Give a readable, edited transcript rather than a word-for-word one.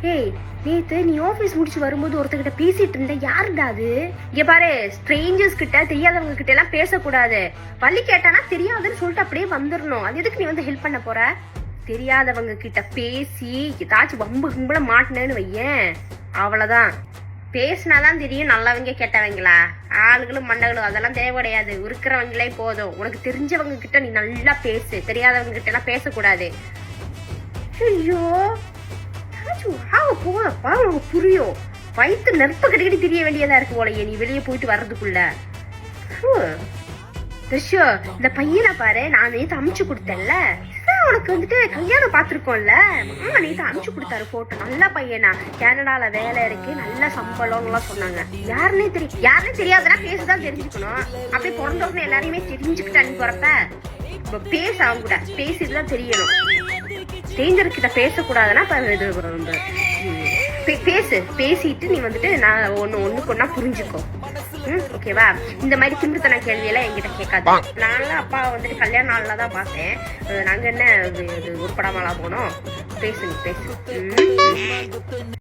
ஏய், நேத்து நீ ஆபீஸ் முடிச்சு வரும்போது ஒருத்தகிட்ட பேசிட்டு இருந்த, யாருடா அது? இங்க பாரு, ஸ்ட்ரேஞ்சர்ஸ் கிட்ட, தெரியாதவங்க கிட்ட எல்லாம் பேசக்கூடாது. வழி கேட்டானா தெரியாதுன்னு சொல்லிட்டு அப்படியே வந்துடணும். அது எதுக்கு நீ வந்து ஹெல்ப் பண்ண போற? தெரியாதவங்க கிட்ட பேசி ஏதாச்சும் வம்பு கும்பல மாட்டினேன்னு வையேன், அவ்வளவுதான். பேசினாதான் தெரியும் நல்லவங்க கெட்டவங்களா. ஆளுகளும் மண்டகளும் அதெல்லாம் தேவை கிடையாது. இருக்கிறவங்களே போதும். உனக்கு தெரிஞ்சவங்க கிட்ட நீ நல்லா பேசு, தெரியாதவங்க கிட்ட எல்லாம் பேசக்கூடாது. ஐயோ, போதப்பா உனக்கு புரியும். வயிற்று நெருப்ப கட்டிக்கிட்டு தெரிய வேண்டியதா இருக்கு போலயே நீ வெளியே போயிட்டு வர்றதுக்குள்ள. இந்த பையனை பாரு, நான் நேத்து அமுச்சு கொடுத்தேன்ல, உனக்கு வந்துட்டு கல்யாணம் பாத்துருக்கோம்ல, மாமா நேத்து அமுச்சு கொடுத்தாரு போட்டோ. நல்ல பையனா, கனடால வேலை இருக்கு, நல்ல சம்பளம் எல்லாம் சொன்னாங்க. யாருன்னே தெரியாதுன்னா பேசுதான் தெரிஞ்சுக்கணும். அப்படியே பிறந்தவங்க எல்லாரையுமே தெரிஞ்சுக்கிட்டு அனுப்பி போறப்ப பேச அவங்க கூட பேசிட்டுதான் தெரியணும். ஸ்ட்ரேஞ்சர் கிட்ட பேசக்கூடாதுன்னா பேசிட்டு நீ வந்துட்டு நான் ஒண்ணுக்கு ஒன்னா புரிஞ்சுக்கோ. ஓகேவா? இந்த மாதிரி திமிர்த்தன கேள்வியெல்லாம் என்கிட்ட கேட்காது. நான்லாம் அப்பா வந்துட்டு கல்யாண நாள்ல தான் பார்த்தேன். நாங்க என்ன ஒரு படமாலாம் போனோம். பேசு.